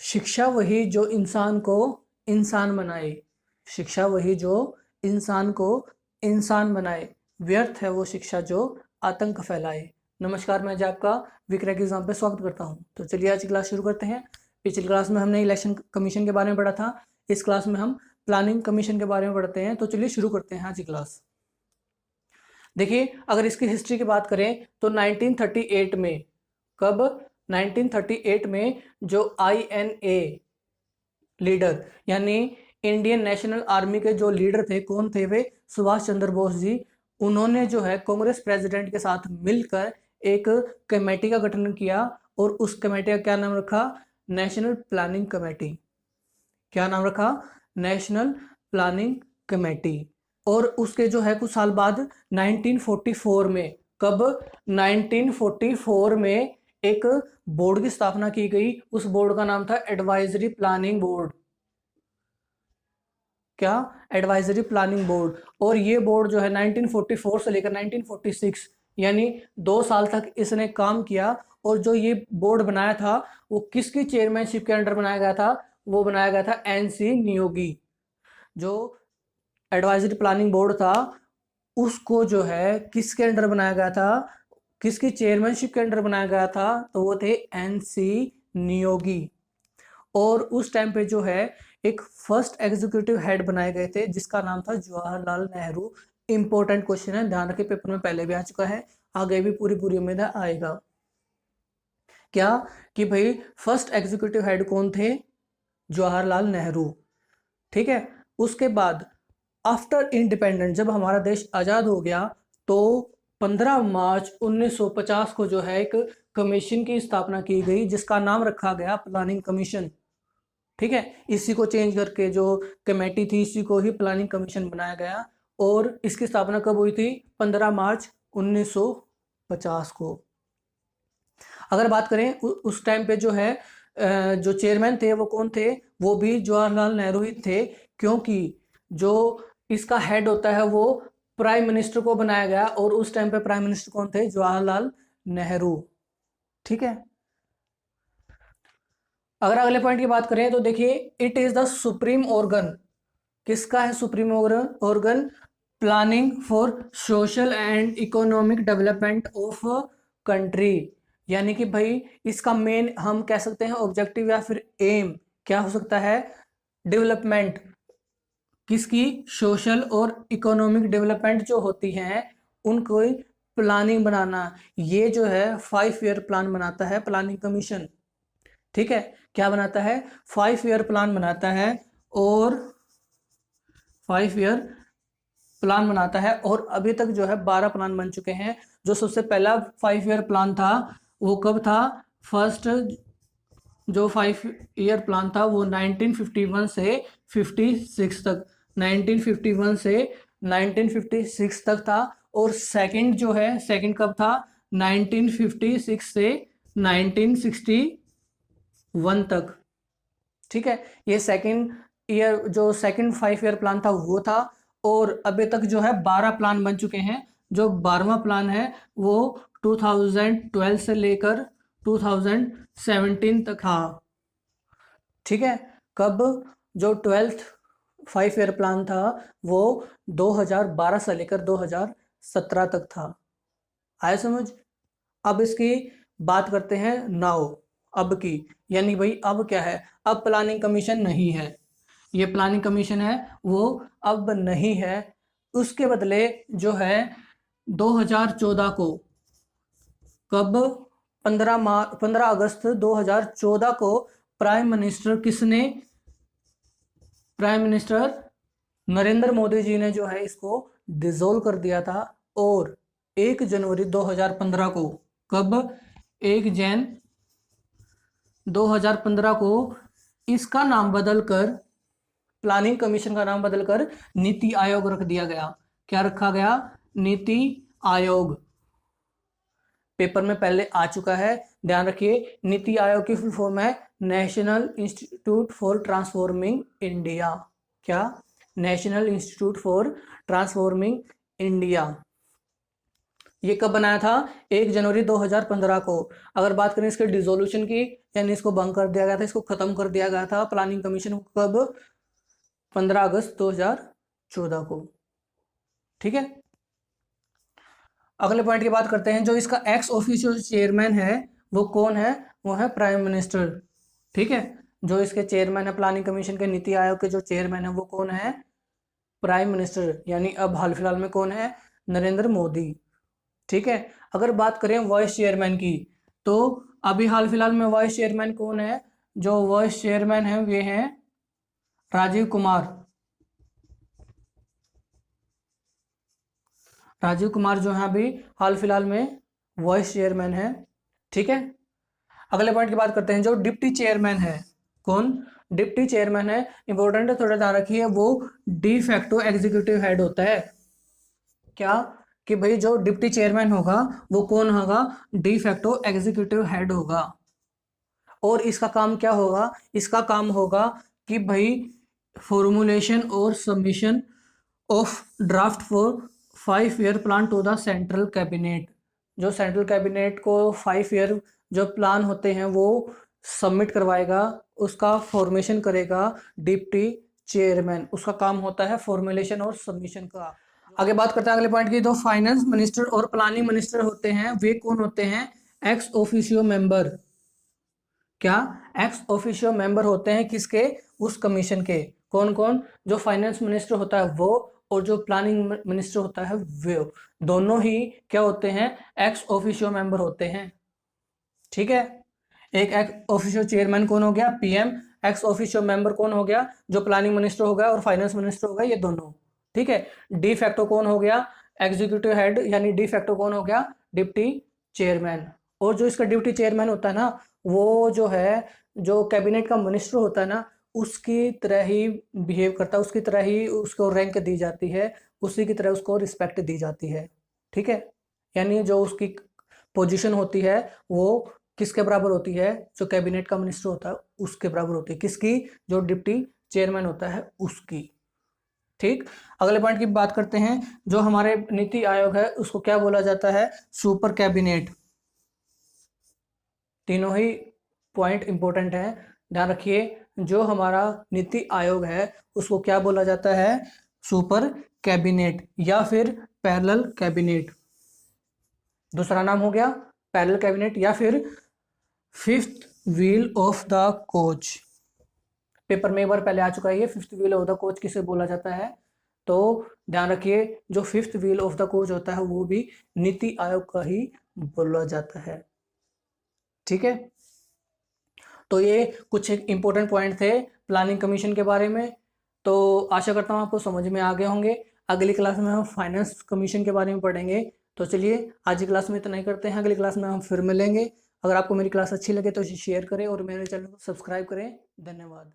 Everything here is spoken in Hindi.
शिक्षा वही जो इंसान को इंसान बनाए। शिक्षा वही जो इंसान को इंसान बनाए। व्यर्थ है वो शिक्षा जो आतंक फैलाए। नमस्कार, मैं आज आपका विक्रय एग्जाम पे स्वागत करता हूं। तो चलिए आज की क्लास शुरू करते हैं। पिछली क्लास में हमने इलेक्शन कमीशन के बारे में पढ़ा था। इस क्लास में हम प्लानिंग कमीशन के बारे में पढ़ते हैं। तो चलिए शुरू करते हैं आज की क्लास। देखिए, अगर इसकी हिस्ट्री की बात करें तो 1938 में, कब? 1938 में जो INA लीडर यानी इंडियन नेशनल आर्मी के जो लीडर थे, कौन थे वे? सुभाष चंद्र बोस जी। उन्होंने जो है कांग्रेस प्रेसिडेंट के साथ मिलकर एक कमेटी का गठन किया और उस कमेटी का क्या नाम रखा? National planning committee. क्या नाम रखा? National planning committee. और उसके जो है कुछ साल बाद 1944 में, कब? 1944 में एक बोर्ड की स्थापना की गई। उस बोर्ड का नाम था एडवाइजरी प्लानिंग बोर्ड। क्या? Advisory planning board. और ये बोर्ड जो है 1944 से लेकर 1946 यानी 2 साल तक इसने काम किया। और जो ये बोर्ड बनाया था वो किसकी चेयरमैनशिप के अंडर बनाया गया था? वो बनाया गया था NC नियोगी। जो एडवाइजरी प्लानिंग बोर्ड था उसको जो है किसके अंडर बनाया गया था? किसकी चेयरमैनशिप के अंडर बनाया गया था? तो वो थे NC नियोगी। और उस टाइम पे जो है एक फर्स्ट एग्जीक्यूटिव हेड बनाए गए थे जिसका नाम था जवाहरलाल नेहरू। इंपॉर्टेंट क्वेश्चन है, ध्यान रखिए, पेपर में पहले भी आ चुका है, आगे भी पूरी उम्मीद है आएगा। क्या कि भाई फर्स्ट एग्जीक्यूटिव हेड कौन थे? जवाहरलाल नेहरू। ठीक है। उसके बाद आफ्टर इंडिपेंडेंस, जब हमारा देश आजाद हो गया तो 15 मार्च 1950 को जो है एक कमीशन की स्थापना की गई जिसका नाम रखा गया प्लानिंग कमीशन। ठीक है। इसी को चेंज करके जो कमेटी थी इसी को ही प्लानिंग कमीशन बनाया गया। और इसकी स्थापना कब हुई थी? 15 मार्च 1950 को। अगर बात करें उस टाइम पे जो है जो चेयरमैन थे वो कौन थे? वो भी जवाहरलाल नेहरू ही थे, क्योंकि जो इसका हेड होता है वो प्राइम मिनिस्टर को बनाया गया और उस टाइम पे प्राइम मिनिस्टर कौन थे? जवाहरलाल नेहरू। ठीक है। अगर अगले पॉइंट की बात करें तो देखिए, it is the supreme organ. किसका है supreme organ? Planning for social and economic development of country. यानी कि भाई इसका मेन हम कह सकते हैं ऑब्जेक्टिव या फिर एम क्या हो सकता है? डेवलपमेंट। किसकी? सोशल और इकोनॉमिक डेवलपमेंट जो होती हैं उनको प्लानिंग बनाना। ये जो है 5 ईयर प्लान बनाता है प्लानिंग कमीशन। ठीक है। क्या बनाता है? 5 ईयर प्लान बनाता है और 5 ईयर प्लान बनाता है। और अभी तक जो है 12 प्लान बन चुके हैं। जो सबसे पहला 5 ईयर प्लान था वो कब था? फर्स्ट जो 5 ईयर प्लान था वो 1951 से 56 तक, 1951 से 1956 तक था। और सेकंड जो है, सेकंड कब था? 1956 से 1961 तक। ठीक है। ये सेकंड ईयर जो सेकंड 5 ईयर प्लान था वो था। और अभी तक जो है 12 प्लान बन चुके हैं। जो 12वां प्लान है वो 2012 से लेकर 2017 तक था। ठीक है। कब? जो 12th 5 ईयर प्लान था वो 2012 से लेकर 2017 तक था। आया समझ? अब इसकी बात करते हैं नाउ, अब की। यानी भाई अब क्या है? अब प्लानिंग कमीशन नहीं है। ये प्लानिंग कमीशन है वो अब नहीं है। उसके बदले जो है 2014 को, कब? 15 अगस्त 2014 को प्राइम मिनिस्टर किसने? प्राइम मिनिस्टर नरेंद्र मोदी जी ने जो है इसको डिसॉल्व कर दिया था। और 1 जनवरी 2015 को, कब? 1 जैन 2015 को इसका नाम बदलकर, प्लानिंग कमीशन का नाम बदलकर नीति आयोग रख दिया गया। क्या रखा गया? नीति आयोग। पेपर में पहले आ चुका है, ध्यान रखिए। नीति आयोग की फुल फॉर्म है national institute for transforming India. क्या? National institute for transforming India. ये कब बनाया था? 1 जनवरी 2015 को। अगर बात करें इसके डिसोल्यूशन की यानी इसको भंग कर दिया गया था, इसको खत्म कर दिया गया था प्लानिंग कमीशन को। कब? 15 अगस्त 2014 को। ठीक है, अगले पॉइंट की बात करते हैं। जो इसका एक्स ऑफिशियो चेयरमैन है वो कौन है? वो है प्राइम मिनिस्टर। ठीक है, जो इसके चेयरमैन है प्लानिंग कमीशन के, नीति आयोग के जो चेयरमैन है वो कौन है? Prime minister. यानी अब हाल फिलहाल में कौन है? नरेंद्र मोदी। ठीक है, अगर बात करें वाइस चेयरमैन की, तो अभी हाल फिलहाल में वाइस चेयरमैन कौन है? जो वाइस चेयरमैन है वे हैं राजीव कुमार। राजीव कुमार जो है अभी हाल फिलहाल में वाइस चेयरमैन है। ठीक है, अगले पॉइंट की बात करते हैं। जो डिप्टी चेयरमैन है, कौन डिप्टी चेयरमैन है? इंपॉर्टेंट है, थोड़ा ध्यान रखिए। वो डी फैक्टो एग्जीक्यूटिव हेड होता है। क्या? कि भाई जो डिप्टी चेयरमैन होगा वो कौन होगा? डी फैक्टो एग्जीक्यूटिव हेड होगा। और इसका काम क्या होगा? इसका काम होगा कि भाई फॉर्मुलेशन और submission of draft for 5 year plan to the central cabinet. जो सेंट्रल कैबिनेट को 5 ईयर जो प्लान होते हैं वो सबमिट करवाएगा, उसका फॉर्मेशन करेगा डिप्टी चेयरमैन। उसका काम होता है फॉर्मुलेशन और सबमिशन का। आगे बात करते हैं अगले पॉइंट की। तो फाइनेंस मिनिस्टर और प्लानिंग मिनिस्टर होते हैं, वे कौन होते हैं? Ex officio member. क्या? एक्स ऑफिशियो मेंबर होते हैं किसके? उस कमीशन के। कौन कौन? जो फाइनेंस मिनिस्टर होता है वो, और जो प्लानिंग मिनिस्टर होता है वो, दोनों ही क्या होते हैं? एक्स ऑफिशियो मेंबर होते हैं। ठीक है, एक एक्स ऑफिशियो चेयरमैन कौन हो गया? पीएम। एक्स ऑफिशियो मेंबर कौन हो गया? जो प्लानिंग मिनिस्टर हो गया और फाइनेंस मिनिस्टर हो गया, ये दोनों। ठीक है, डी फैक्टो कौन हो गया? एग्जीक्यूटिव हेड, यानी डी फैक्टो कौन हो गया? Deputy chairman. और जो इसका डिप्टी चेयरमैन होता है ना, वो जो है, जो कैबिनेट का मिनिस्टर होता है ना, उसकी तरह ही बिहेव करता है, उसकी तरह ही उसको रैंक दी जाती है, उसी की तरह उसको रिस्पेक्ट दी जाती है। ठीक है, यानी जो उसकी पोजीशन होती है वो किसके बराबर होती है? जो कैबिनेट का मिनिस्टर होता है उसके बराबर होती है। किसकी? जो डिप्टी चेयरमैन होता है उसकी। ठीक, अगले पॉइंट की बात करते हैं। जो हमारे नीति आयोग है उसको क्या बोला जाता है? Super cabinet. तीनों ही पॉइंट इंपॉर्टेंट है, ध्यान रखिए। जो हमारा नीति आयोग है उसको क्या बोला जाता है? सुपर कैबिनेट या फिर पैरेलल कैबिनेट। दूसरा नाम हो गया पैरेलल कैबिनेट या फिर fifth wheel of the coach. Paper में एक बार पहले आ चुका है ये, fifth wheel of the coach किसे बोला जाता है? तो ध्यान रखिए, जो fifth wheel of the coach होता है वो भी नीति आयोग का ही बोला जाता है। ठीक है, तो ये कुछ एक इंपॉर्टेंट पॉइंट थे प्लानिंग कमीशन के बारे में। तो आशा करता हूँ आपको समझ में आ गए होंगे। अगली क्लास में हम फाइनेंस कमीशन के बारे में पढ़ेंगे। तो चलिए आज की क्लास में इतना ही करते हैं, अगली क्लास में हम फिर मिलेंगे। अगर आपको मेरी क्लास अच्छी लगे तो इसे शेयर करें और मेरे चैनल को सब्सक्राइब करें। धन्यवाद।